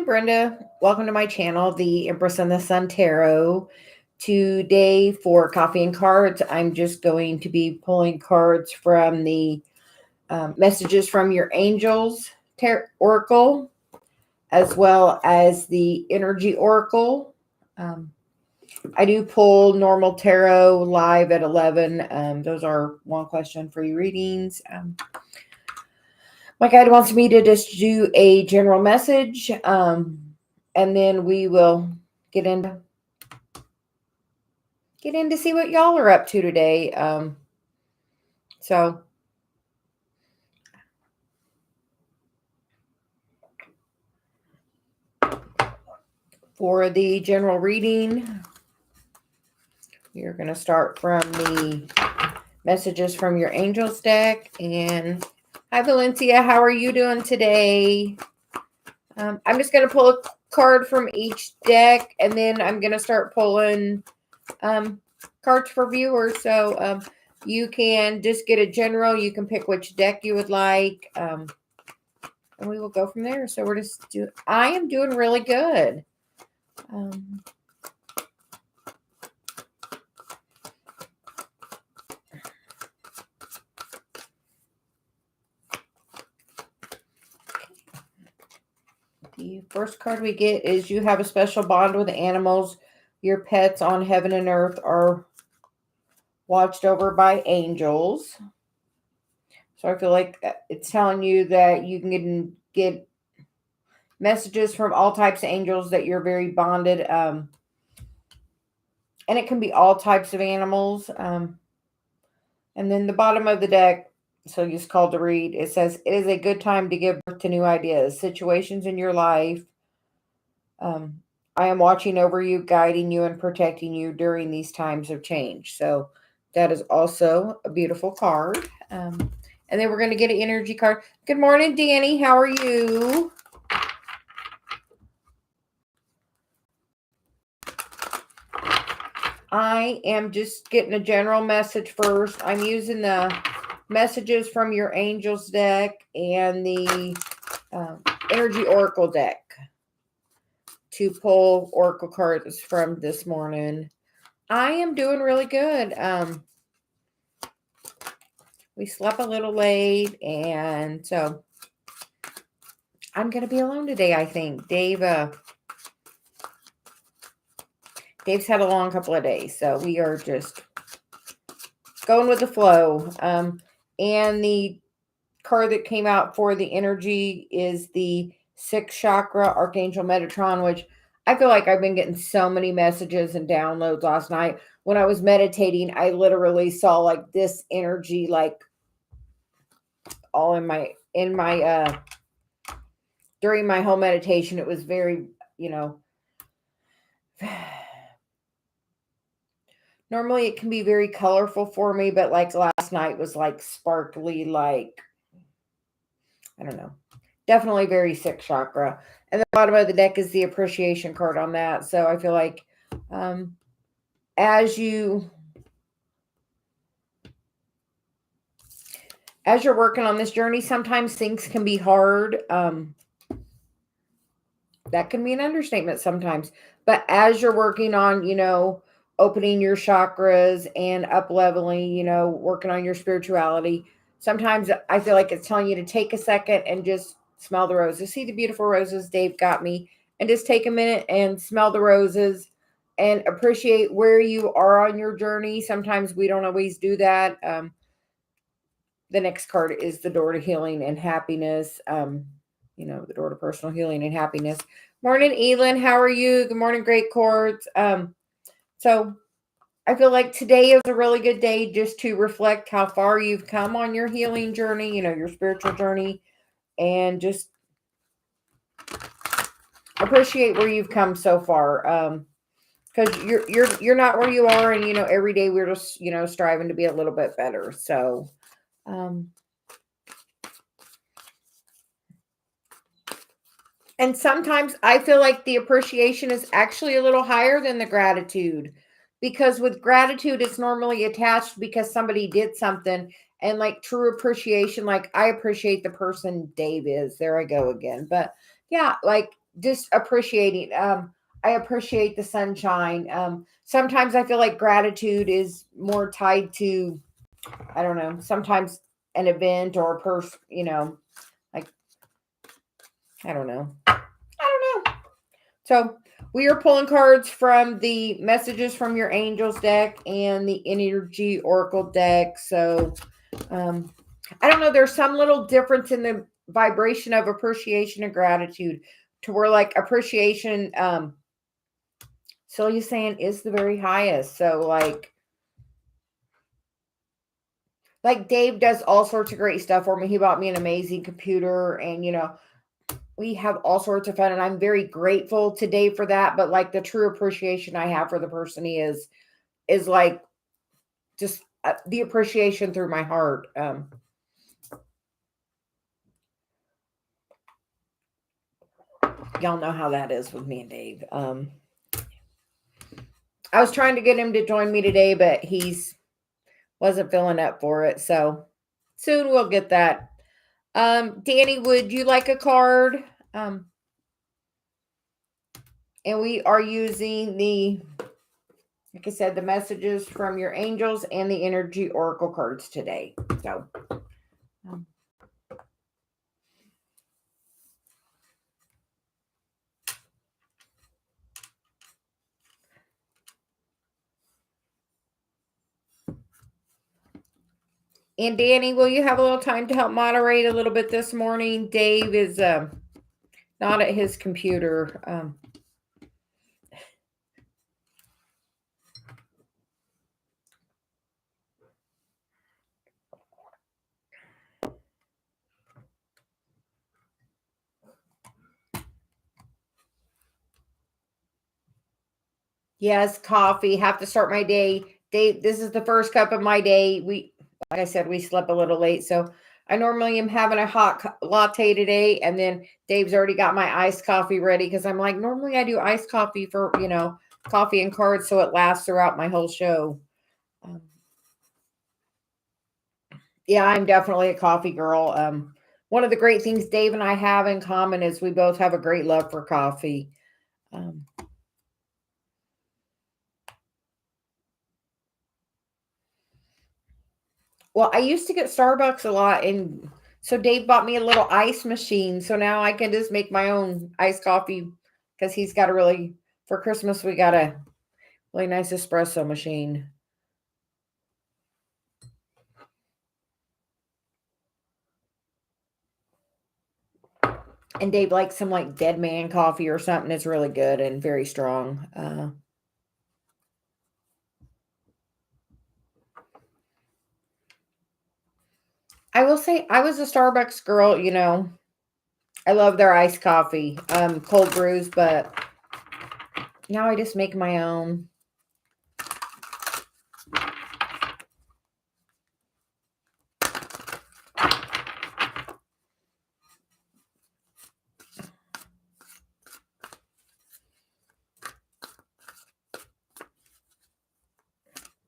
I'm Brenda. Welcome to my channel, the Empress and the Sun Tarot. Today for Coffee and Cards, I'm just going to be pulling cards from the Messages from Your Angels Oracle, as well as the Energy Oracle. I do pull normal tarot live at 11. Those are one question free readings. My guide wants me to just do a general message, and then we will get into see what y'all are up to today. So for the general reading, we are going to start from the Messages from Your Angels deck. And hi, Valencia. How are you doing today? I'm just going to pull a card from each deck, and then I'm going to start pulling cards for viewers. So you can just get a general. You can pick which deck you would like, and we will go from there. So I am doing really good. The first card we get is you have a special bond with animals. Your pets on heaven and earth are watched over by angels. So I feel like it's telling you that you can get messages from all types of angels, that you're very bonded. And it can be all types of animals. And then the bottom of the deck, so it's called to read, it says, it is a good time to give birth to new ideas, situations in your life. I am watching over you, guiding you, and protecting you during these times of change. So that is also a beautiful card. And then we're going to get an energy card. Good morning, Danny. How are you? I am just getting a general message first. I'm using the Messages from Your Angels deck and the Energy Oracle deck to pull oracle cards from this morning. I am doing really good. We slept a little late, and so I'm going to be alone today, I think. Dave's had a long couple of days, so we are just going with the flow. And the card that came out for the energy is the 6th chakra, Archangel Metatron, which I feel like I've been getting so many messages and downloads last night. When I was meditating, I literally saw like this energy, like all in my during my whole meditation. It was very, normally it can be very colorful for me, but like last night was like sparkly, like, I don't know, definitely very 6th chakra. And the bottom of the deck is the appreciation card on that. So I feel like as you're working on this journey, sometimes things can be hard. That can be an understatement sometimes. But as you're working on, opening your chakras and up leveling, working on your spirituality, sometimes I feel like it's telling you to take a second and just smell the roses. See the beautiful roses Dave got me, and just take a minute and smell the roses and appreciate where you are on your journey. Sometimes we don't always do that. The next card is the door to healing and happiness. The door to personal healing and happiness. Morning, Elin. How are you? Good morning, Great Courts. So I feel like today is a really good day just to reflect how far you've come on your healing journey, your spiritual journey, and just appreciate where you've come so far. Because you're not where you are, and every day we're just striving to be a little bit better. So and sometimes I feel like the appreciation is actually a little higher than the gratitude, because with gratitude, it's normally attached because somebody did something, and like true appreciation, like I appreciate the person Dave is. There I go again. But yeah, like just appreciating. I appreciate the sunshine. Sometimes I feel like gratitude is more tied to, I don't know, sometimes an event or a person, like, I don't know. I don't know. So we are pulling cards from the messages from your angels deck and the energy oracle deck. So I don't know. There's some little difference in the vibration of appreciation and gratitude to where like appreciation, Celia's saying is the very highest. So like Dave does all sorts of great stuff for me. He bought me an amazing computer and, we have all sorts of fun and I'm very grateful to Dave for that. But like the true appreciation I have for the person he is like just the appreciation through my heart. Y'all know how that is with me and Dave. I was trying to get him to join me today, but he's wasn't feeling up for it. So soon we'll get that. Danny, would you like a card? And we are using like I said, the messages from your angels and the energy oracle cards today. So, and Danny, will you have a little time to help moderate a little bit this morning? Dave is not at his computer. Yes, coffee. Have to start my day. Dave, this is the first cup of my day. Like I said, we slept a little late, so I normally am having a hot latte today, and then Dave's already got my iced coffee ready because I'm like, normally I do iced coffee for coffee and cards, so it lasts throughout my whole show. Yeah, I'm definitely a coffee girl. One of the great things Dave and I have in common is we both have a great love for coffee. Well, I used to get Starbucks a lot, and so Dave bought me a little ice machine. So now I can just make my own iced coffee because he's got for Christmas, we got a really nice espresso machine. And Dave likes some like Dead Man coffee or something. It's really good and very strong. I will say I was a Starbucks girl, I love their iced coffee, cold brews, but now I just make my own.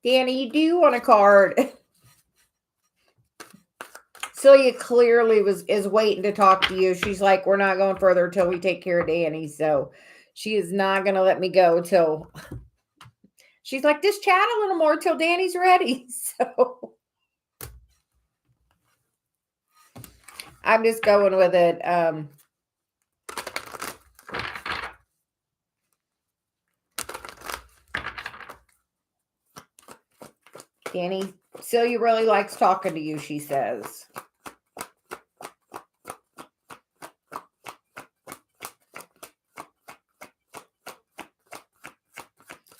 Danny, do you want a card? Celia clearly is waiting to talk to you. She's like, we're not going further until we take care of Danny. So she is not going to let me go till she's like, just chat a little more till Danny's ready. So I'm just going with it. Danny, Celia really likes talking to you, she says.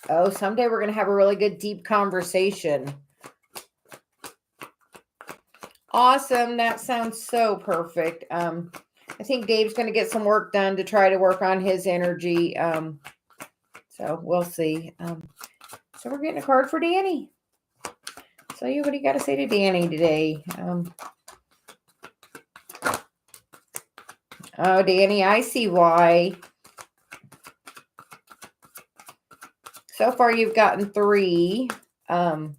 Oh, someday we're going to have a really good, deep conversation. Awesome. That sounds so perfect. I think Dave's going to get some work done to try to work on his energy. So we'll see. So we're getting a card for Danny. So you, what do you got to say to Danny today? Oh, Danny, I see why. So far, you've gotten 3. And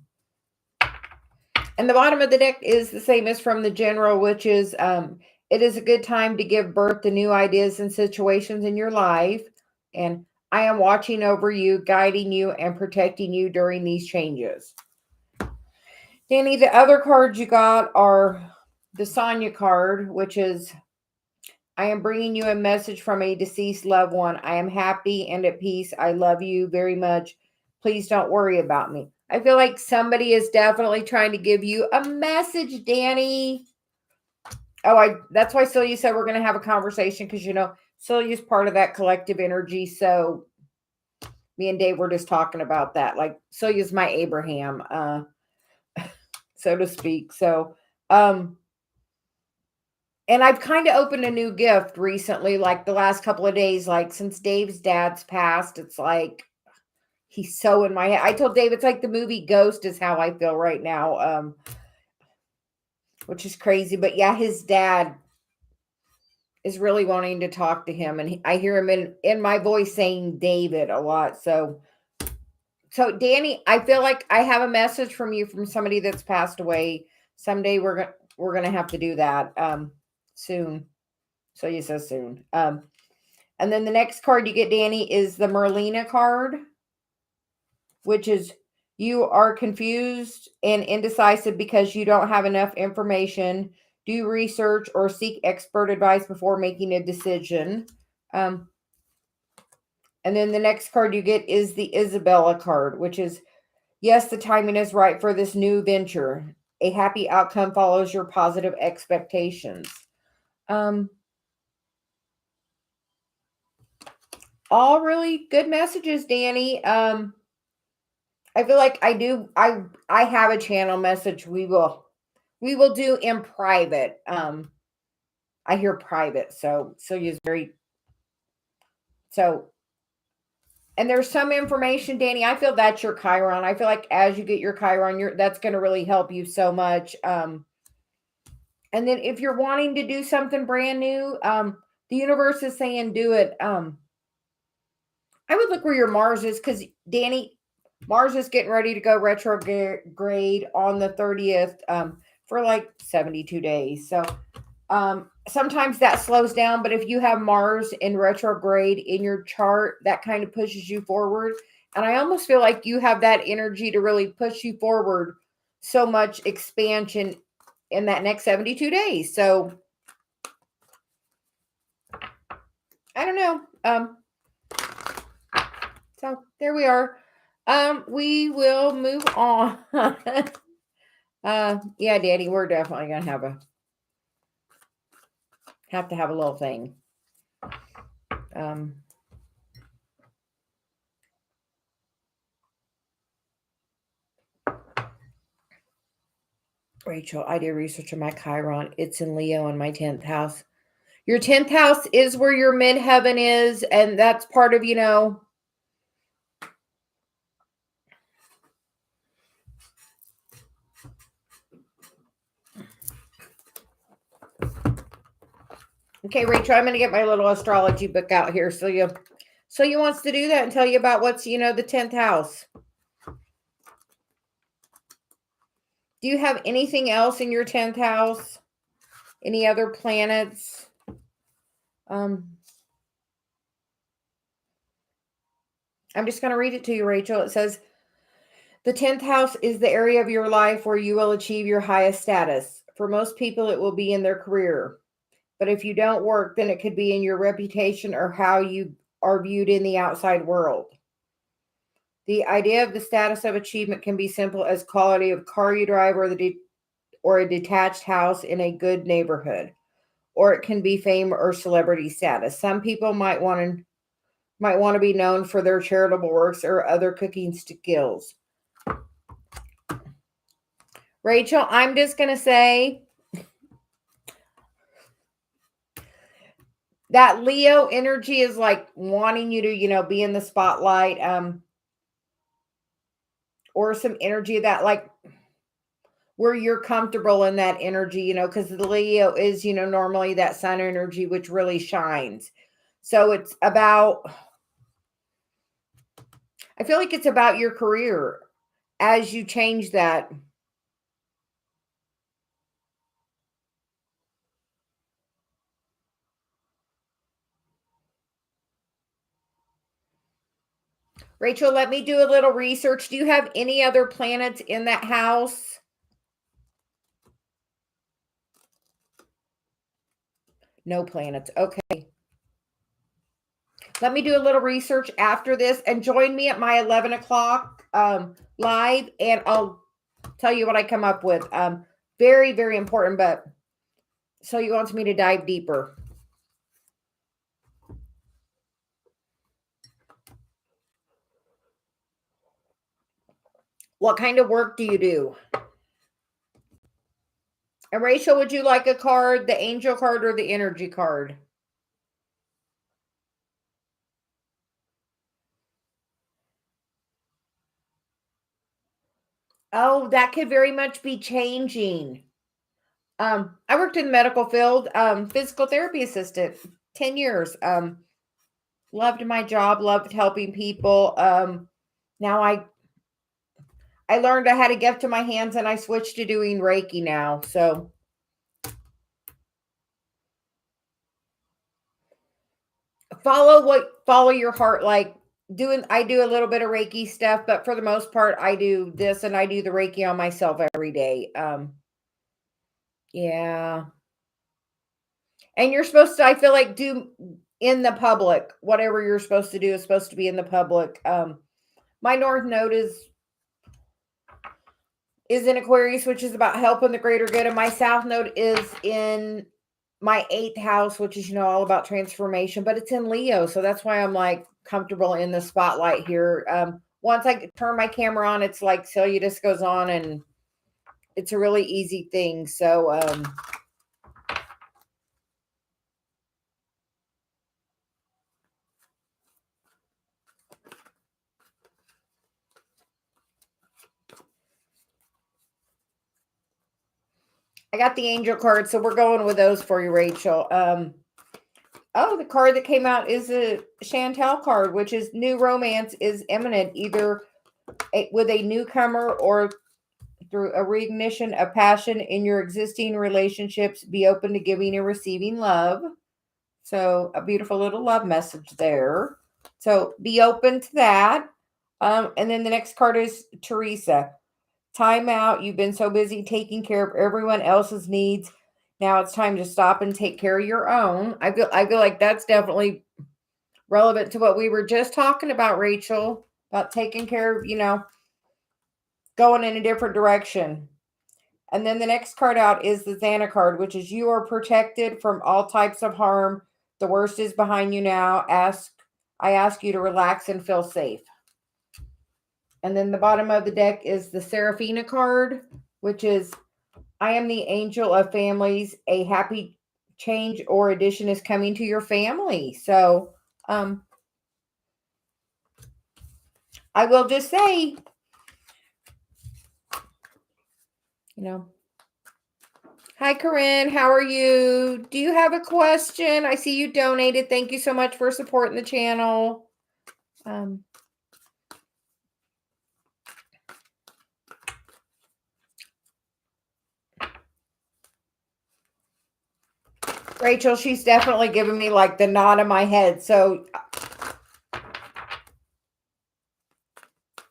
the bottom of the deck is the same as from the general, which is It is a good time to give birth to new ideas and situations in your life. And I am watching over you, guiding you, and protecting you during these changes. Danny, the other cards you got are the Sonya card, which is I am bringing you a message from a deceased loved one. I am happy and at peace. I love you very much. Please don't worry about me. I feel like somebody is definitely trying to give you a message, Danny. Oh, that's why Celia said we're going to have a conversation because, Celia's part of that collective energy. So me and Dave were just talking about that. Like Celia's my Abraham, so to speak. So, and I've kind of opened a new gift recently, like the last couple of days, like since Dave's dad's passed, it's like he's so in my head. I told Dave it's like the movie Ghost is how I feel right now, which is crazy. But yeah, his dad is really wanting to talk to him, and I hear him in my voice saying David a lot. So Danny, I feel like I have a message from you from somebody that's passed away. Someday we're gonna have to do that soon. So you said soon. And then the next card you get, Danny, is the Merlina card, which is you are confused and indecisive because you don't have enough information. Do research or seek expert advice before making a decision. And then the next card you get is the Isabella card, which is yes, the timing is right for this new venture. A happy outcome follows your positive expectations. All really good messages, Danny. I feel like I have a channel message we will do in private. I hear private, so use very so and there's some information, Danny. I feel that's your Chiron. I feel like as you get your Chiron, that's going to really help you so much. And then if you're wanting to do something brand new, the universe is saying do it. I would look where your Mars is because Danny, Mars is getting ready to go retrograde on the 30th for like 72 days. So sometimes that slows down, but if you have Mars in retrograde in your chart, that kind of pushes you forward. And I almost feel like you have that energy to really push you forward so much expansion in that next 72 days. So I don't know. So there we are. We will move on. Yeah, Daddy, we're definitely gonna have to have a little thing. Rachel, I did research on my Chiron. It's in Leo in my 10th house. Your 10th house is where your midheaven is, and that's part of, Okay, Rachel, I'm going to get my little astrology book out here. So you wants to do that and tell you about what's, the 10th house. Do you have anything else in your 10th house? Any other planets? I'm just going to read it to you, Rachel. It says, the 10th house is the area of your life where you will achieve your highest status. For most people, it will be in their career. But if you don't work, then it could be in your reputation or how you are viewed in the outside world. The idea of the status of achievement can be simple as quality of car you drive or a detached house in a good neighborhood. Or it can be fame or celebrity status. Some people might want to be known for their charitable works or other cooking skills. Rachel, I'm just going to say that Leo energy is like wanting you to, be in the spotlight, or some energy that like where you're comfortable in that energy, because the Leo is, normally that sun energy, which really shines. So it's about, I feel like it's about your career as you change that. Rachel, let me do a little research. Do you have any other planets in that house? No planets. Okay. Let me do a little research after this and join me at my 11 o'clock live, and I'll tell you what I come up with. Very, very important, but so you wants me to dive deeper. What kind of work do you do? And Rachel, would you like a card, the angel card or the energy card? Oh, that could very much be changing. I worked in the medical field, physical therapy assistant, 10 years. Loved my job, loved helping people. Now I learned I had a gift to my hands and I switched to doing Reiki now. So follow your heart. Like I do a little bit of Reiki stuff, but for the most part, I do this and I do the Reiki on myself every day. Yeah. And you're supposed to, I feel like, do in the public. Whatever you're supposed to do is supposed to be in the public. My North Node is in Aquarius, which is about helping the greater good. And my South Node is in my 8th house, which is, all about transformation, but it's in Leo. So that's why I'm like comfortable in the spotlight here. Once I turn my camera on, it's like Cellulis goes on and it's a really easy thing. So, I got the angel card, so we're going with those for you, Rachel. Oh, the card that came out is a Chantel card, which is new romance is imminent, either with a newcomer or through a reignition of passion in your existing relationships. Be open to giving and receiving love. So a beautiful little love message there. So be open to that. And then the next card is Teresa. Time out. You've been so busy taking care of everyone else's needs. Now it's time to stop and take care of your own. I feel like that's definitely relevant to what we were just talking about, Rachel, about taking care of, going in a different direction. And then the next card out is the Xana card, which is you are protected from all types of harm. The worst is behind you now. I ask you to relax and feel safe. And then the bottom of the deck is the Seraphina card, which is I am the angel of families. A happy change or addition is coming to your family. So I will just say, hi, Corinne. How are you? Do you have a question? I see you donated. Thank you so much for supporting the channel. Rachel, she's definitely giving me like the nod in my head. So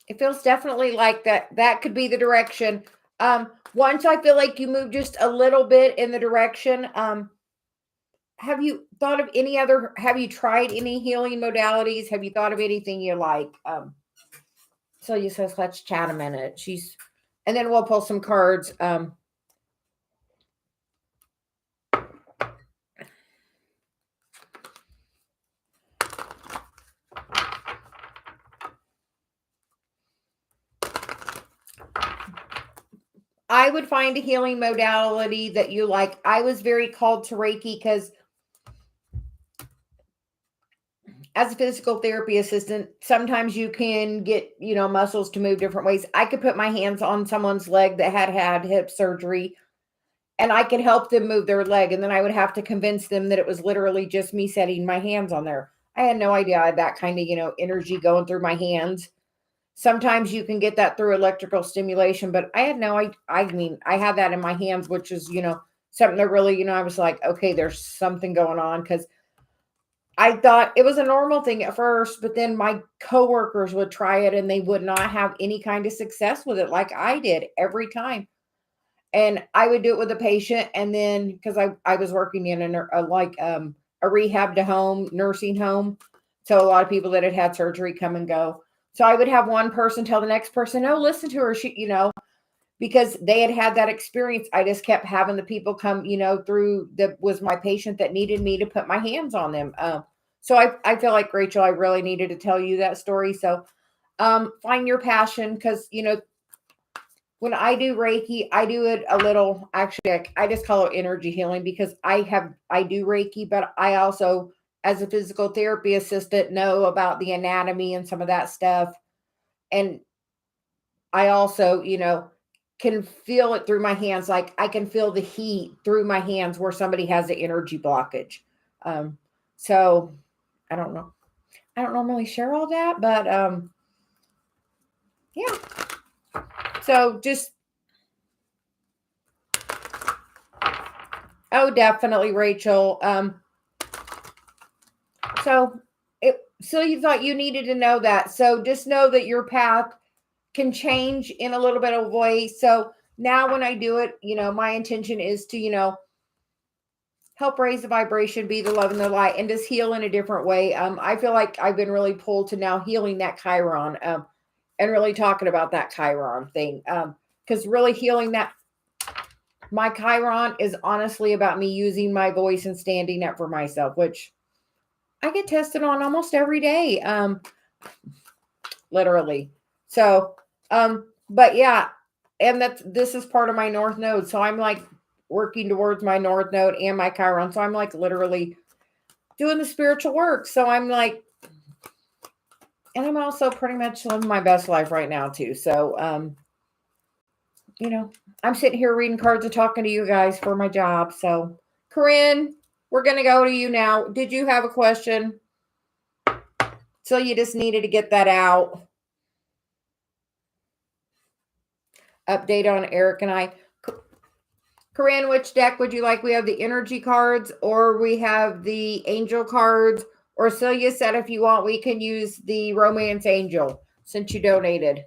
it feels definitely like that could be the direction. Once I feel like you move just a little bit in the direction, have you thought of have you tried any healing modalities? Have you thought of anything you like? So you says, let's chat a minute. And then we'll pull some cards. I would find a healing modality that you like. I was very called to Reiki because as a physical therapy assistant, sometimes you can get, muscles to move different ways. I could put my hands on someone's leg that had hip surgery and I could help them move their leg. And then I would have to convince them that it was literally just me setting my hands on there. I had no idea I had that kind of, energy going through my hands. Sometimes you can get that through electrical stimulation, but I had no, I mean, I had that in my hands, which is, something that really, I was like, okay, there's something going on. Cause I thought it was a normal thing at first, but then my coworkers would try it and they would not have any kind of success with it like I did every time. And I would do it with a patient, and then because I was working in a rehab to home nursing home, so a lot of people that had had surgery come and go. So I would have one person tell the next person, "No, listen to her." Because they had had that experience. I just kept having the people come, through that was my patient that needed me to put my hands on them. So I feel like Rachel, I really needed to tell you that story. So find your passion because when I do Reiki, I do it a little. Actually, I just call it energy healing because I do Reiki, but I also, as a physical therapy assistant, know about the anatomy and some of that stuff, and I also, can feel it through my hands. Like I can feel the heat through my hands where somebody has the energy blockage. Um, so I don't know. I don't normally share all that, but yeah. So just definitely, Rachel. So you thought you needed to know that. So just know that your path can change in a little bit of way. So now when I do it, my intention is to, help raise the vibration, be the love and the light, and just heal in a different way. I feel like I've been really pulled to now healing that Chiron, and really talking about that Chiron thing. Because really healing that, my Chiron is honestly about me using my voice and standing up for myself, which I get tested on almost every day. Literally. So, but yeah, and this is part of my North Node. So I'm like working towards my North Node and my Chiron. So I'm like literally doing the spiritual work. So I'm like, and I'm also pretty much living my best life right now too. So, I'm sitting here reading cards and talking to you guys for my job. So, Corinne, we're going to go to you now. Did you have a question? So you just needed to get that out. Update on Eric and I. Corinne, which deck would you like? We have the energy cards or we have the angel cards. Or Celia said if you want, we can use the romance angel since you donated.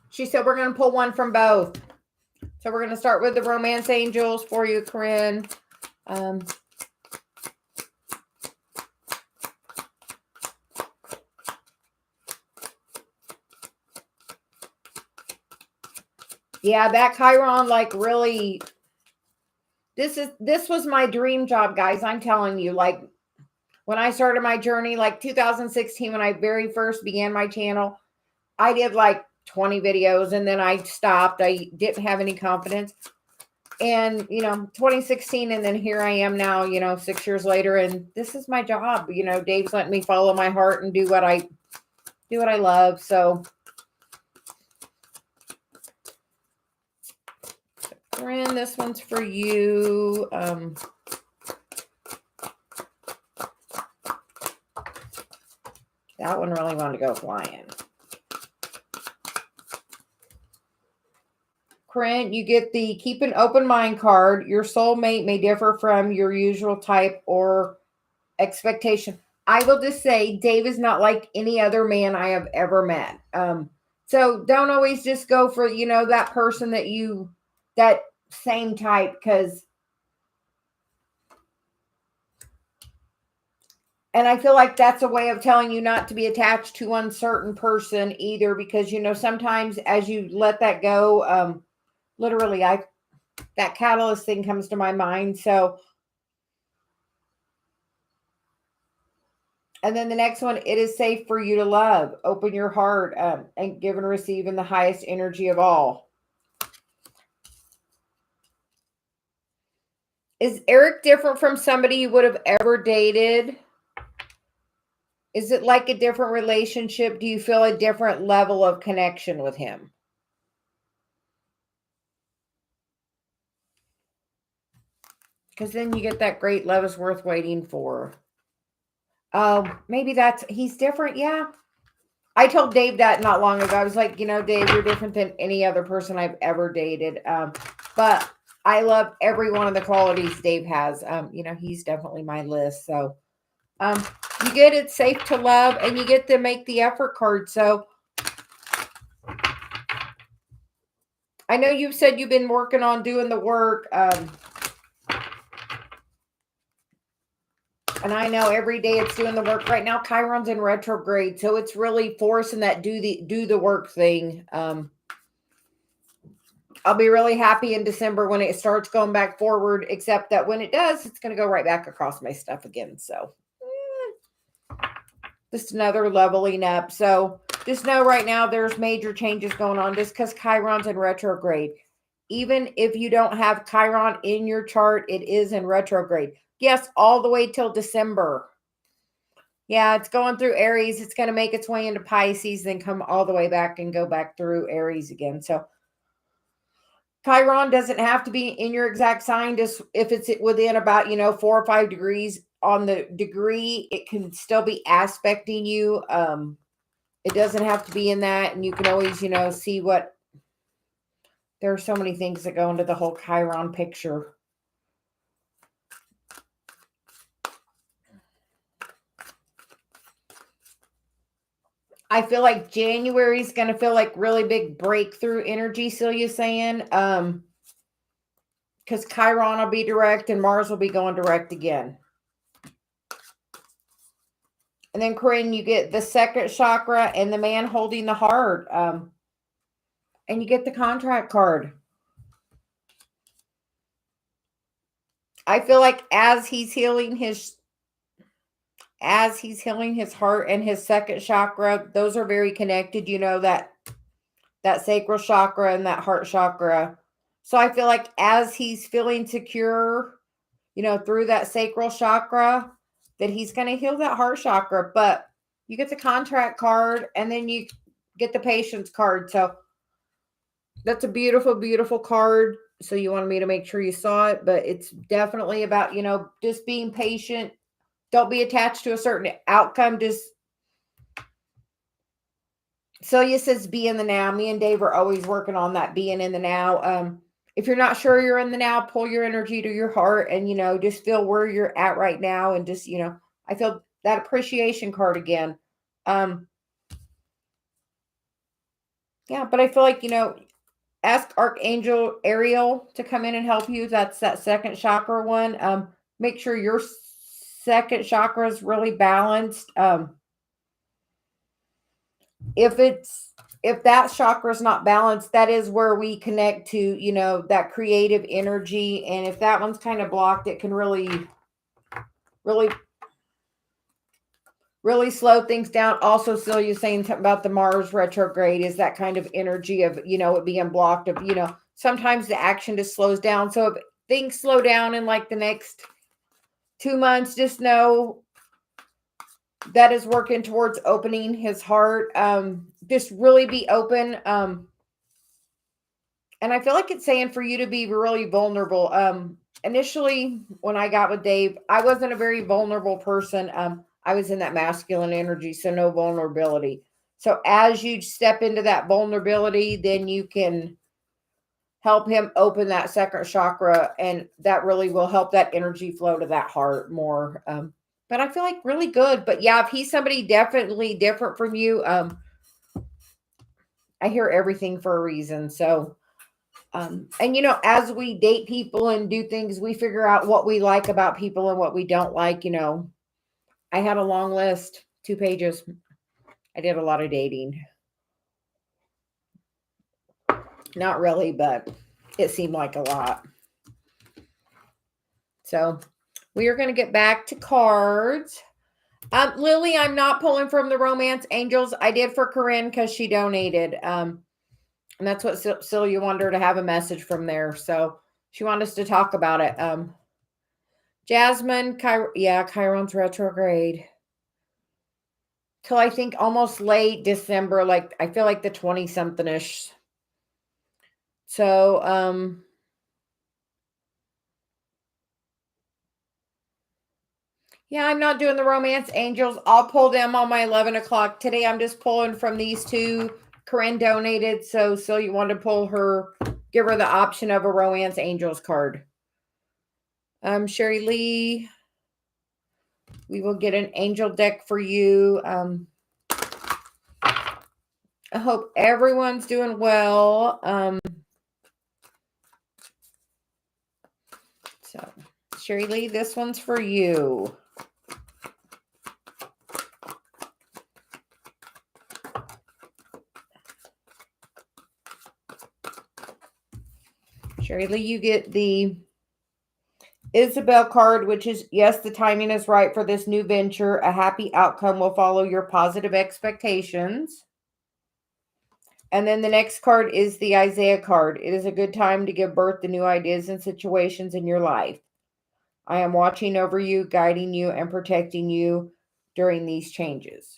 She said we're going to pull one from both. So we're going to start with the romance angels for you, Corinne. Yeah, that Chiron, like really, this was my dream job, guys. I'm telling you, like when I started my journey, like 2016, when I very first began my channel, I did like 20 videos and then I stopped. I didn't have any confidence. And, 2016, and then here I am now, 6 years later, and this is my job. Dave's letting me follow my heart and do what I love. So, Corinne, this one's for you. That one really wanted to go flying. Corinne, you get the keep an open mind card. Your soulmate may differ from your usual type or expectation. I will just say Dave is not like any other man I have ever met. So don't always just go for, that person that same type, and I feel like that's a way of telling you not to be attached to one certain person either, because, sometimes as you let that go, literally that catalyst thing comes to my mind. So, and then the next one, it is safe for you to love. Open your heart, and give and receive in the highest energy of all. Is Eric different from somebody you would have ever dated? Is it like a different relationship? Do you feel a different level of connection with him? Because then you get that great love is worth waiting for. Maybe he's different. Yeah. I told Dave that not long ago. I was like, Dave, you're different than any other person I've ever dated. But I love every one of the qualities Dave has. He's definitely my list. So, you get it's safe to love, and you get to make the effort card. So, I know you've said you've been working on doing the work. And I know every day it's doing the work. Right now, Chiron's in retrograde, so it's really forcing that do the work thing. I'll be really happy in December when it starts going back forward, except that when it does, it's going to go right back across my stuff again. So just another leveling up. So just know right now there's major changes going on just because Chiron's in retrograde. Even if you don't have Chiron in your chart, it is in retrograde. Yes, all the way till December. Yeah, it's going through Aries. It's going to make its way into Pisces, then come all the way back and go back through Aries again. So Chiron doesn't have to be in your exact sign. Just if it's within about, 4 or 5 degrees on the degree, it can still be aspecting you. It doesn't have to be in that. And you can always, see what, there are so many things that go into the whole Chiron picture. I feel like January is going to feel like really big breakthrough energy, Celia's saying. Because Chiron will be direct and Mars will be going direct again. And then, Corinne, you get the second chakra and the man holding the heart. And you get the contract card. I feel like as he's healing his heart and his second chakra, those are very connected. That sacral chakra and that heart chakra. So I feel like as he's feeling secure, through that sacral chakra, that he's going to heal that heart chakra. But you get the contract card and then you get the patience card. So that's a beautiful, beautiful card. So you wanted me to make sure you saw it, but it's definitely about, just being patient. Don't be attached to a certain outcome. Just Celia says be in the now. Me and Dave are always working on that being in the now. If you're not sure you're in the now, pull your energy to your heart and, just feel where you're at right now. And just, I feel that appreciation card again. Yeah, but I feel like, ask Archangel Ariel to come in and help you. That's that second chakra one. Make sure your second chakra is really balanced. If that chakra is not balanced, that is where we connect to, that creative energy. And if that one's kind of blocked, it can really, really, really slow things down. Also, Celia's saying something about the Mars retrograde is that kind of energy of, it being blocked of, sometimes the action just slows down. So if things slow down in like the next 2 months, just know that is working towards opening his heart. Just really be open. And I feel like it's saying for you to be really vulnerable. Initially, when I got with Dave, I wasn't a very vulnerable person. I was in that masculine energy, so no vulnerability. So as you step into that vulnerability, then you can help him open that second chakra, and that really will help that energy flow to that heart more. But I feel like really good. But yeah, if he's somebody definitely different from you, I hear everything for a reason. So, and as we date people and do things, we figure out what we like about people and what we don't like. I had a long list, 2 pages. I did a lot of dating. Not really, but it seemed like a lot. So we are going to get back to cards. Lily, I'm not pulling from the Romance Angels. I did for Corinne because she donated. And that's what Celia wanted her to have a message from there. So she wanted us to talk about it. Jasmine, Chiron's retrograde. Till I think almost late December, like I feel like the 20-something-ish. So, Yeah, I'm not doing the romance angels. I'll pull them on my 11 o'clock. Today I'm just pulling from these two. Corinne donated, so you want to pull her, give her the option of a romance angels card. Sherry Lee, we will get an angel deck for you. I hope everyone's doing well. So, Sherry Lee, this one's for you. Sherry Lee, you get the Isabel card, which is, yes, the timing is right for this new venture. A happy outcome will follow your positive expectations. And then the next card is the Isaiah card. It is a good time to give birth to new ideas and situations in your life. I am watching over you, guiding you, and protecting you during these changes.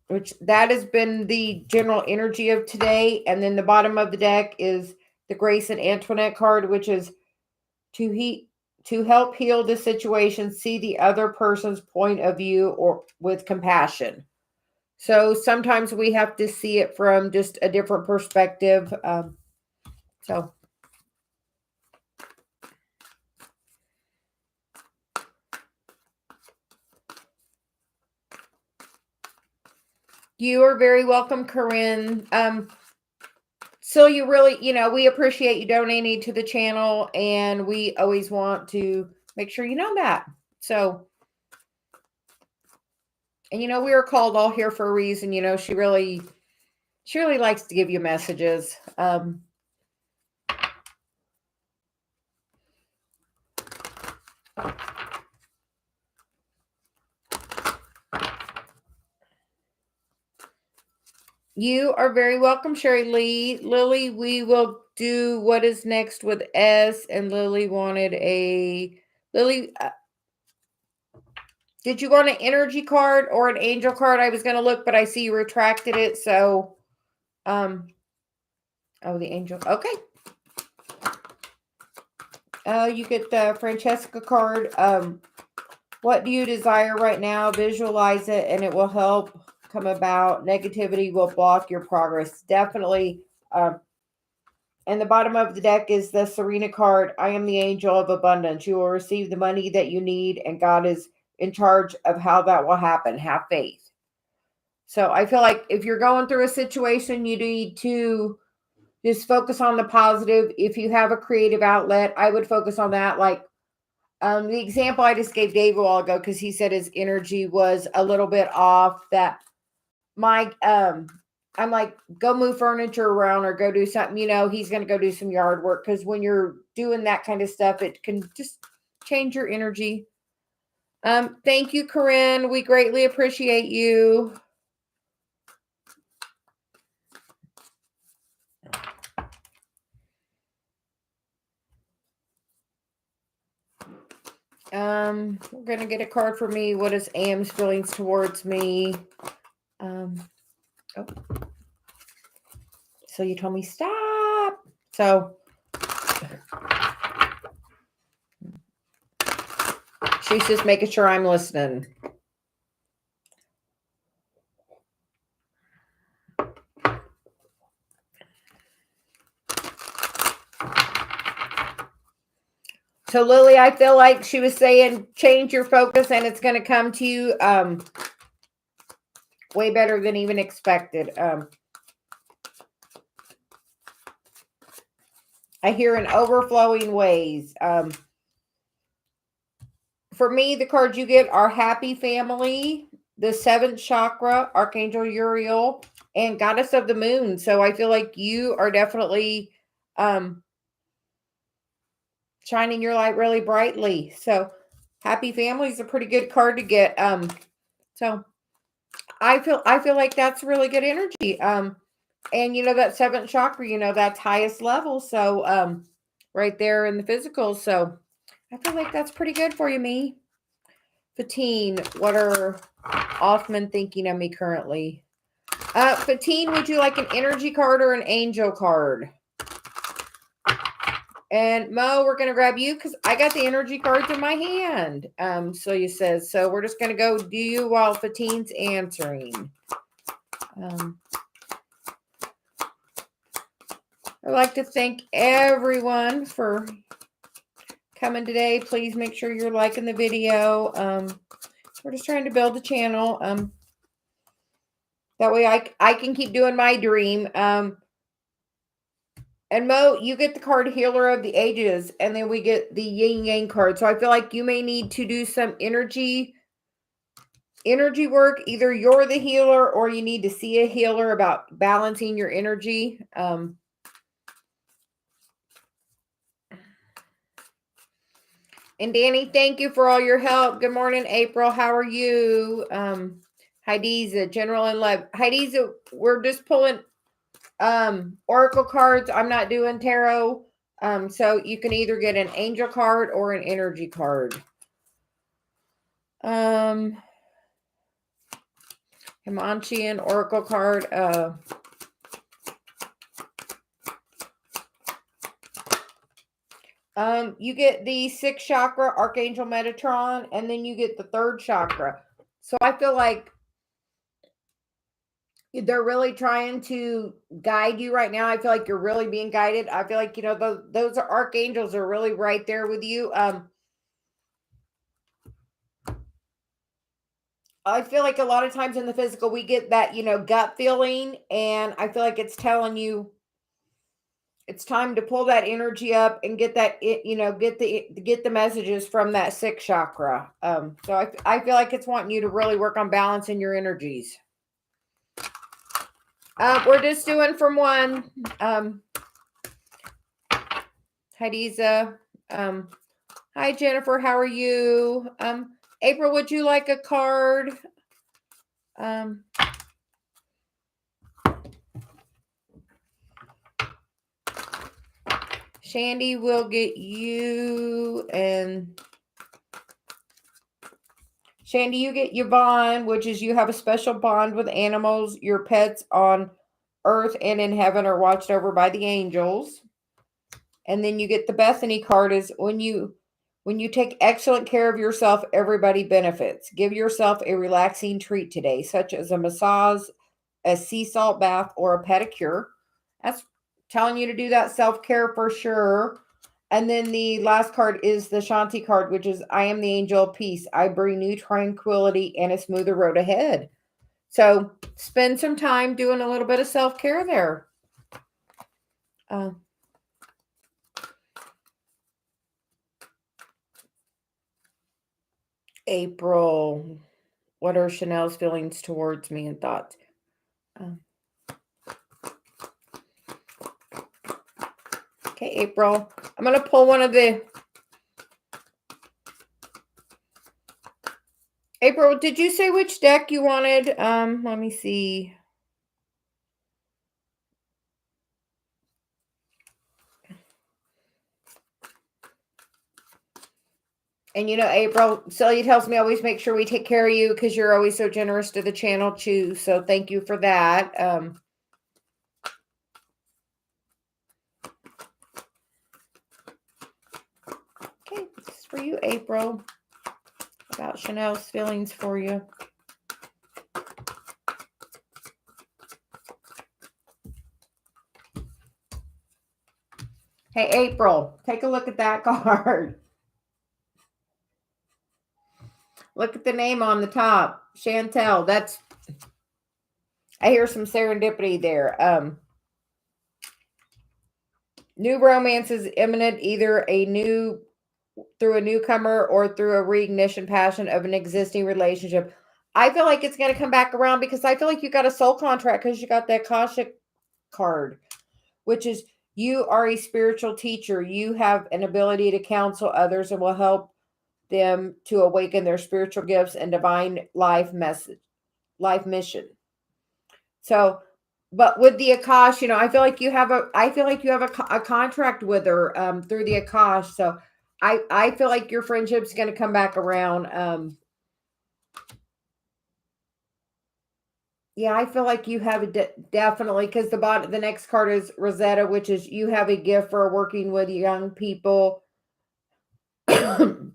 Which that has been the general energy of today. And then the bottom of the deck is the Grace and Antoinette card, which is to help heal the situation, see the other person's point of view or with compassion. So sometimes we have to see it from just a different perspective. So you are very welcome, Corinne. So you really, we appreciate you donating to the channel, and we always want to make sure you know that. So, and we are called all here for a reason. She really likes to give you messages. You are very welcome, Sherry Lee. Lily, we will do what is next with S, and Lily wanted Lily, did you want an energy card or an angel card? I was going to look, but I see you retracted it. So, oh, the angel. Okay. You get the Francesca card. What do you desire right now? Visualize it, and it will help come about. Negativity will block your progress. Definitely. And the bottom of the deck is the Serena card. I am the angel of abundance. You will receive the money that you need, and God is in charge of how that will happen. Have faith. So I feel like if you're going through a situation, you need to just focus on the positive. If you have a creative outlet, I would focus on that. Like the example I just gave Dave a while ago, because he said his energy was a little bit off. That I'm like, go move furniture around or go do something. He's going to go do some yard work, because when you're doing that kind of stuff, it can just change your energy. Thank you, Corinne. We greatly appreciate you. We're going to get a card for me. What is Am's feelings towards me? Oh. So you told me stop. So she's just making sure I'm listening. So Lily, I feel like she was saying, change your focus, and it's going to come to you way better than even expected. I hear in overflowing ways. For me, the cards you get are Happy Family, the 7th Chakra, Archangel Uriel, and Goddess of the Moon. So I feel like you are definitely shining your light really brightly. So Happy Family is a pretty good card to get. So I feel like that's really good energy. And that 7th chakra, that's highest level. So right there in the physical. So I feel like that's pretty good for you, me. Fatine, what are Othman thinking of me currently? Fatine, would you like an energy card or an angel card? And Mo, we're going to grab you because I got the energy cards in my hand. So you says, so we're just going to go do you while Fatine's answering. I'd like to thank everyone for coming today. Please make sure you're liking the video. We're just trying to build the channel. That way I can keep doing my dream. And Mo, you get the card Healer of the Ages, and then we get the Yin Yang card. So I feel like you may need to do some energy work. Either you're the healer or you need to see a healer about balancing your energy. And Danny, thank you for all your help. Good morning, April. How are you? Heidiza, General and Love. Heidiza, we're just pulling oracle cards. I'm not doing tarot. So you can either get an angel card or an energy card. Himanshian oracle card. You get the 6th chakra, Archangel Metatron, and then you get the 3rd chakra. So I feel like they're really trying to guide you right now. I feel like you're really being guided. I feel like, those are archangels are really right there with you. I feel like a lot of times in the physical, we get that, gut feeling, and I feel like it's telling you it's time to pull that energy up and get that, get the messages from that 6th chakra. So I feel like it's wanting you to really work on balancing your energies. We're just doing from one. Hadiza. Hi, Jennifer. How are you? April, would you like a card? Shandy will get you, and Shandy, you get Yvonne, which is you have a special bond with animals. Your pets on earth and in heaven are watched over by the angels. And then you get the Bethany card is when you take excellent care of yourself, everybody benefits. Give yourself a relaxing treat today, such as a massage, a sea salt bath, or a pedicure. That's telling you to do that self-care for sure. And then the last card is the Shanti card, which is I am the angel of peace. I bring new tranquility and a smoother road ahead. So spend some time doing a little bit of self-care there. April, what are Chanel's feelings towards me and thoughts? Okay, April. I'm going to pull one of the... April, did you say which deck you wanted? Let me see. And April, Celia tells me always make sure we take care of you because you're always so generous to the channel too. So thank you for that. Okay, this is for you, April. About Chanel's feelings for you. Hey, April, take a look at that card. Look at the name on the top. Chantel. I hear some serendipity there. New romance is imminent, either through a newcomer or through a reignition passion of an existing relationship. I feel like it's going to come back around because I feel like you got a soul contract because you got that Akashic card, which is you are a spiritual teacher. You have an ability to counsel others and will help them to awaken their spiritual gifts and divine life mission. So, but with the Akash, I feel like you have a contract with her through the Akash. So I feel like your friendship's going to come back around. Yeah, I feel like you have definitely, because the next card is Rosetta, which is you have a gift for working with young people. And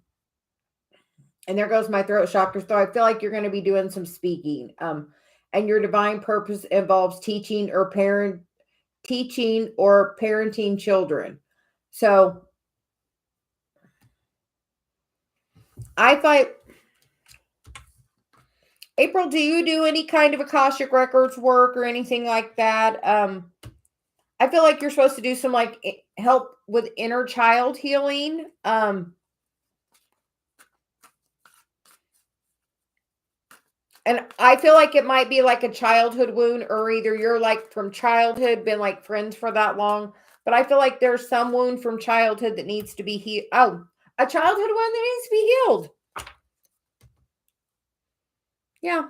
there goes my throat chakra. So I feel like you're going to be doing some speaking. And your divine purpose involves teaching or parenting children. So I thought, April, do you do any kind of Akashic Records work or anything like that? I feel like you're supposed to do some like help with inner child healing. And I feel like it might be like a childhood wound, or either you're like from childhood, been like friends for that long. But I feel like there's some wound from childhood that needs to be healed. Oh, a childhood wound that needs to be healed. Yeah.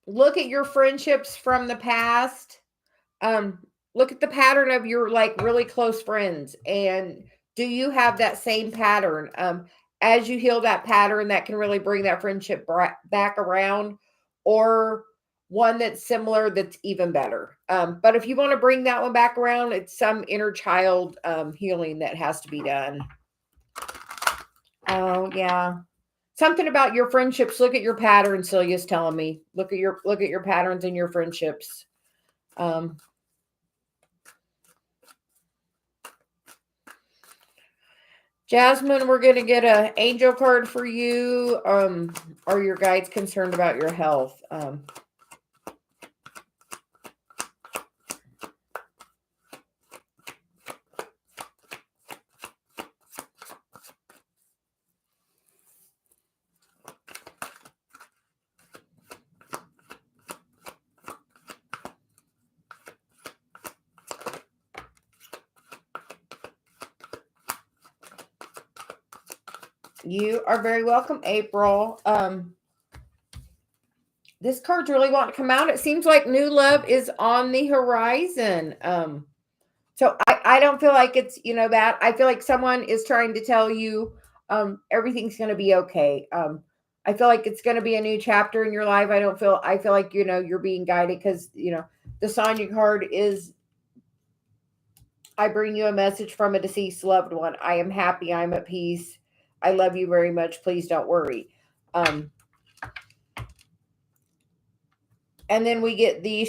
Look at your friendships from the past. Um, Look at the pattern of your like really close friends, and do you have that same pattern? As you heal that pattern, that can really bring that friendship back around, or one that's similar that's even better. But if you want to bring that one back around, it's some inner child healing that has to be done. Oh yeah. Something about your friendships. Look at your patterns, Celia's telling me. Look at your patterns in your friendships. Um, Jasmine, we're going to get an angel card for you. Are your guides concerned about your health? You are very welcome, April. This card's really wanting to come out. It seems like new love is on the horizon. So I don't feel like it's, that. I feel like someone is trying to tell you everything's going to be okay. I feel like it's going to be a new chapter in your life. I feel like, you're being guided because, the Sonya card is, I bring you a message from a deceased loved one. I am happy. I'm at peace. I love you very much. Please don't worry. And then we get the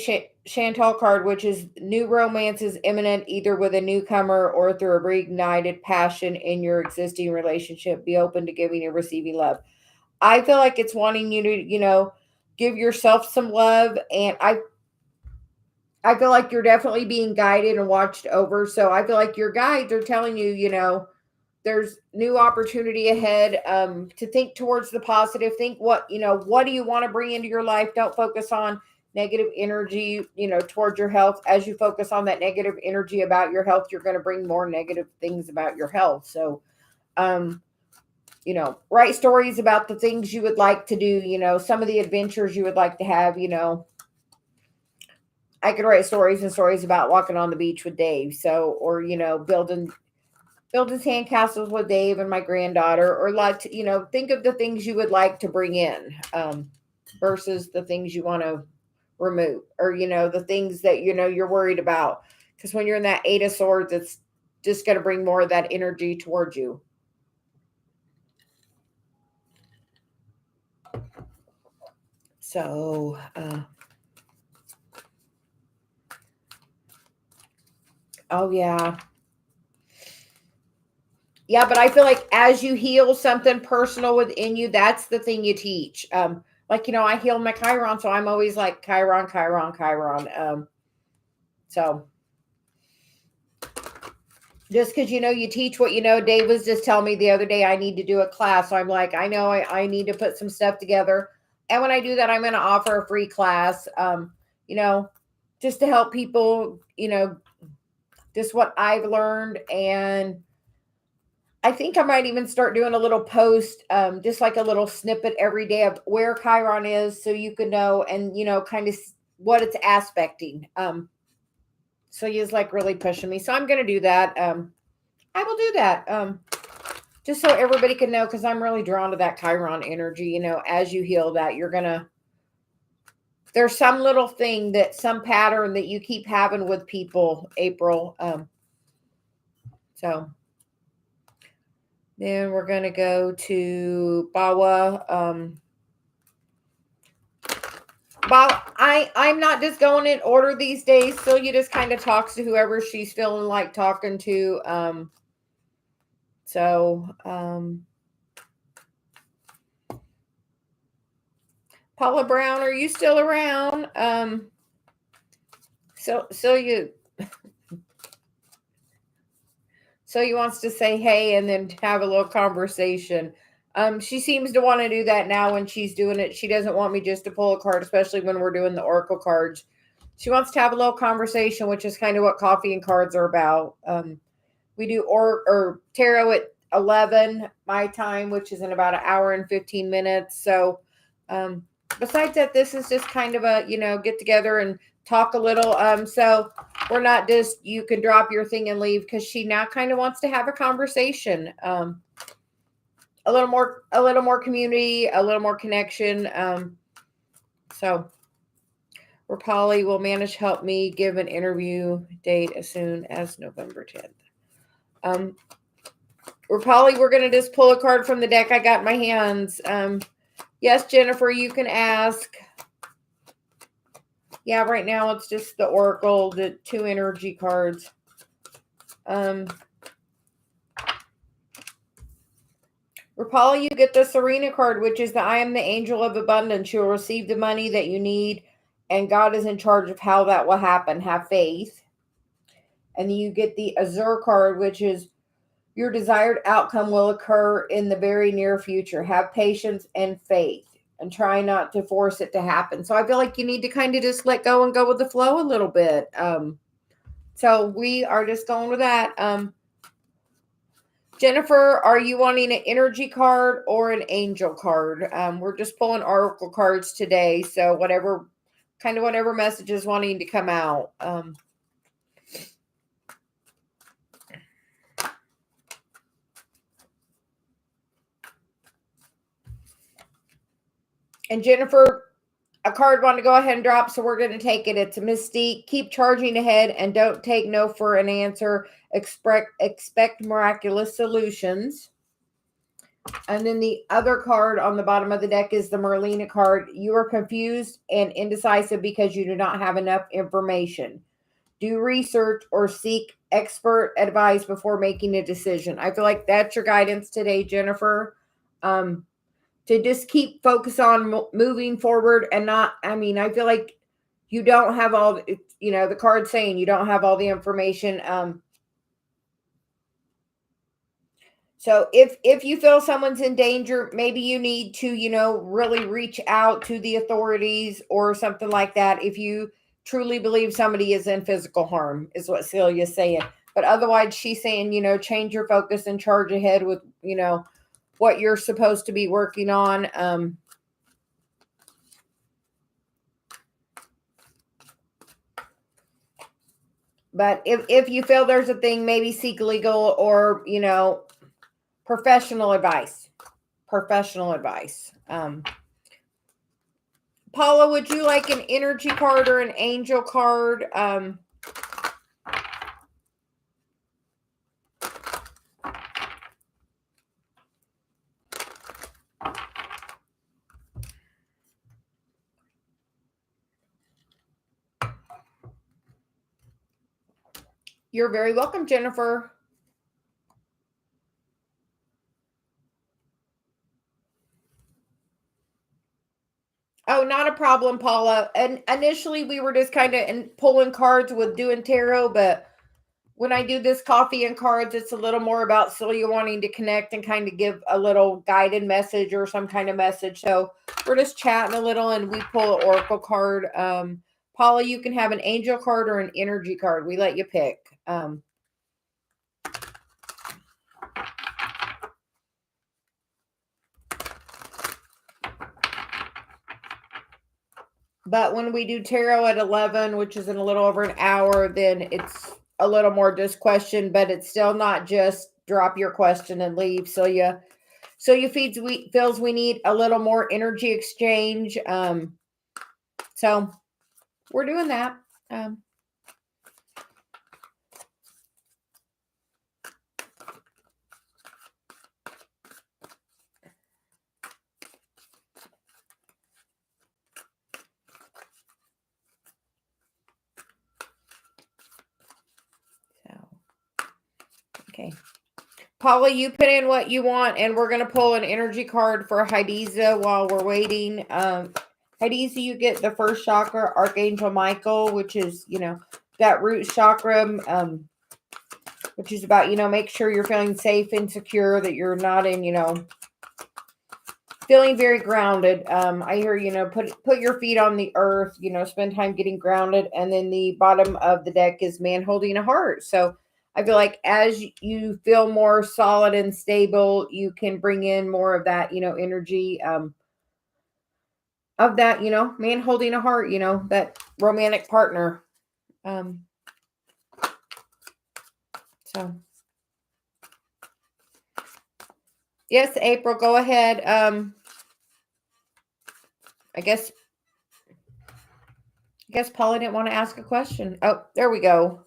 Chantal card, which is new romance is imminent, either with a newcomer or through a reignited passion in your existing relationship. Be open to giving and receiving love. I feel like it's wanting you to, give yourself some love. And I feel like you're definitely being guided and watched over. So I feel like your guides are telling you, there's new opportunity ahead, to think towards the positive. Think what do you want to bring into your life. Don't focus on negative energy towards your health. As you focus on that negative energy about your health, you're going to bring more negative things about your health. So write stories about the things you would like to do, some of the adventures you would like to have. I could write stories and stories about walking on the beach with Dave, or building sandcastles with Dave and my granddaughter, or think of the things you would like to bring in, versus the things you want to remove, or, the things that, you're worried about. Because when you're in that Eight of Swords, it's just going to bring more of that energy towards you. So, oh yeah. Yeah, but I feel like as you heal something personal within you, that's the thing you teach. I healed my Chiron, so I'm always like Chiron, Chiron, Chiron. So just because you teach what you know. Dave was just telling me the other day I need to do a class, so I'm like, I know I need to put some stuff together, and when I do that, I'm going to offer a free class. Just to help people, just what I've learned. And I think I might even start doing a little post, just like a little snippet every day of where Chiron is, so you can know, and kind of what it's aspecting. So he's like really pushing me, so I'm going to do that. I will do that, just so everybody can know, because I'm really drawn to that Chiron energy. As you heal that, you're gonna there's some little thing that some pattern that you keep having with people, April. So then we're going to go to Bawa. I'm not just going in order these days. Celia just kind of talks to whoever she's feeling like talking to. Paula Brown, are you still around? Celia wants to say hey and then have a little conversation. She seems to want to do that now when she's doing it. She doesn't want me just to pull a card, especially when we're doing the Oracle cards. She wants to have a little conversation, which is kind of what coffee and cards are about. We do or tarot at 11 my time, which is in about an hour and 15 minutes. So besides that, this is just kind of a, get together and talk a little. So we're not just, you can drop your thing and leave, because she now kind of wants to have a conversation. A little more community, a little more connection. So Rapali will manage to help me give an interview date as soon as November 10th. Rapali, we're going to just pull a card from the deck I got in my hands. Yes, Jennifer, you can ask. Yeah, right now it's just the Oracle, the 2 energy cards. Rapali, you get the Serena card, which is the I am the angel of abundance. You'll receive the money that you need, and God is in charge of how that will happen. Have faith. And then you get the Azure card, which is your desired outcome will occur in the very near future. Have patience and faith, and try not to force it to happen. So I feel like you need to kind of just let go and go with the flow a little bit. So we are just going with that. Jennifer, are you wanting an energy card or an angel card? We're just pulling oracle cards today. So whatever message is wanting to come out. And Jennifer, a card wanted to go ahead and drop, so we're going to take it. It's a Mystique. Keep charging ahead and don't take no for an answer. Expect miraculous solutions. And then the other card on the bottom of the deck is the Merlina card. You are confused and indecisive because you do not have enough information. Do research or seek expert advice before making a decision. I feel like that's your guidance today, Jennifer. To just keep focus on moving forward and not, I feel like you don't have all, the card saying you don't have all the information. So if you feel someone's in danger, maybe you need to, really reach out to the authorities or something like that. If you truly believe somebody is in physical harm, is what Celia's saying. But otherwise, she's saying, change your focus and charge ahead with, what you're supposed to be working on. But if you feel there's a thing, maybe seek legal or, professional advice. Paula, would you like an energy card or an angel card? You're very welcome, Jennifer. Oh, not a problem, Paula. And initially we were just kind of pulling cards with doing tarot, but when I do this coffee and cards, it's a little more about Celia wanting to connect and kind of give a little guided message or some kind of message. So we're just chatting a little and we pull an oracle card. Paula, you can have an angel card or an energy card. We let you pick. But when we do tarot at 11, which is in a little over an hour, then it's a little more just question, but it's still not just drop your question and leave. Celia feels we need a little more energy exchange. So we're doing that. Okay. Paula, you put in what you want, and we're going to pull an energy card for Hadiza while we're waiting. Hadiza, you get the first chakra, Archangel Michael, which is, that root chakra, which is about, make sure you're feeling safe and secure, that you're not in, feeling very grounded. I hear, put your feet on the earth, spend time getting grounded. And then the bottom of the deck is man holding a heart. So I feel like as you feel more solid and stable, you can bring in more of that, energy of that, man holding a heart, that romantic partner. So yes, April, go ahead. I guess Paula didn't want to ask a question. Oh, there we go.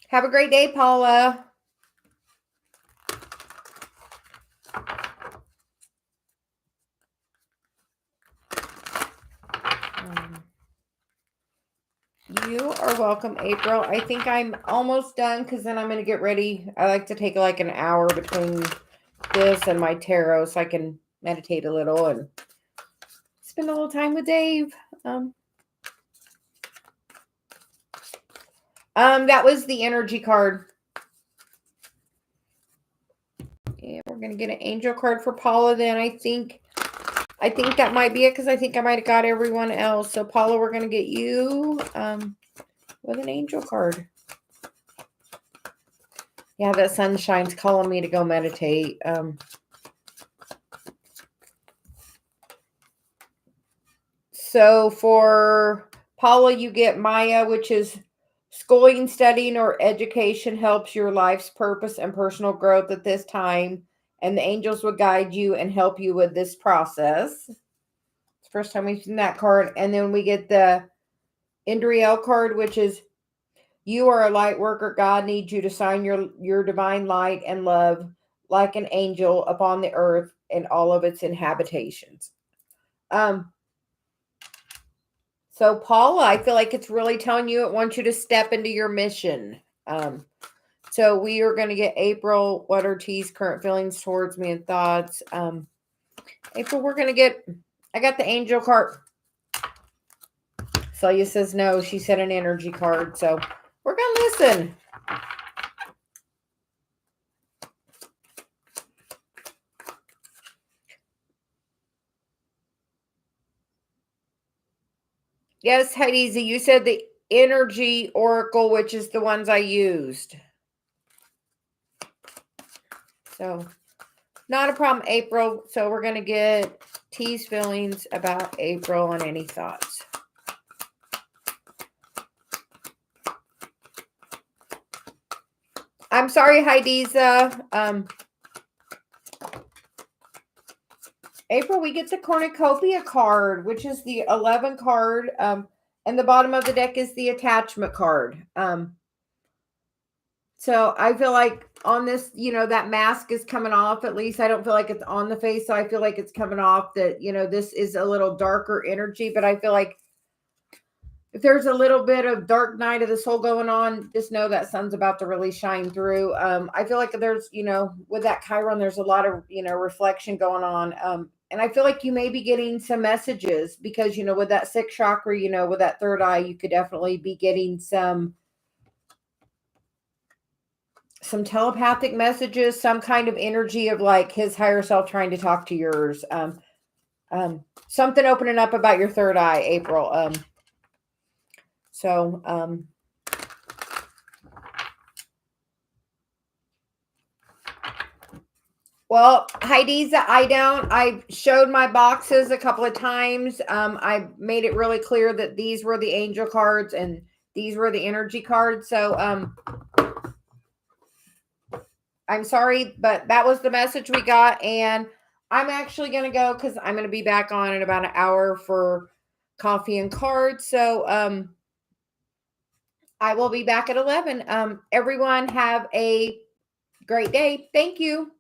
Have a great day, Paula. You are welcome, April. I think I'm almost done because then I'm going to get ready. I like to take like an hour between this and my tarot so I can meditate a little and spend a little time with Dave. That was the energy card. Yeah, we're going to get an angel card for Paula then. I think that might be it because I think I might have got everyone else. So Paula, we're going to get you with an angel card. Yeah, that sunshine's calling me to go meditate. So for Paula, you get Maya, which is schooling, studying, or education helps your life's purpose and personal growth at this time. And the angels will guide you and help you with this process. It's the first time we've seen that card. And then we get the Indriel card, which is you are a light worker. God needs you to shine your divine light and love like an angel upon the earth and all of its inhabitations. So Paula, I feel like it's really telling you it wants you to step into your mission. So we are going to get April. What are T's current feelings towards me and thoughts? April, we're going to get, I got the angel card. Celia says no. She said an energy card. So we're going to listen. Yes, Heidi, you said the energy oracle, which is the ones I used. So not a problem, April. So we're going to get T's feelings about April and any thoughts. I'm sorry, Heidiza. April, we get the cornucopia card, which is the 11 card. And the bottom of the deck is the attachment card. So I feel like on this, that mask is coming off. At least I don't feel like it's on the face. So I feel like it's coming off that, this is a little darker energy. But I feel like if there's a little bit of dark night of the soul going on, just know that sun's about to really shine through. I feel like there's, with that Chiron, there's a lot of, reflection going on. And I feel like you may be getting some messages because, with that sixth chakra, with that third eye, you could definitely be getting some telepathic messages, some kind of energy of like his higher self trying to talk to yours. Something opening up about your third eye, April. Well, Heidi's, I showed my boxes a couple of times. I made it really clear that these were the angel cards and these were the energy cards. So, I'm sorry, but that was the message we got. And I'm actually going to go because I'm going to be back on in about an hour for coffee and cards. So I will be back at 11. Everyone have a great day. Thank you.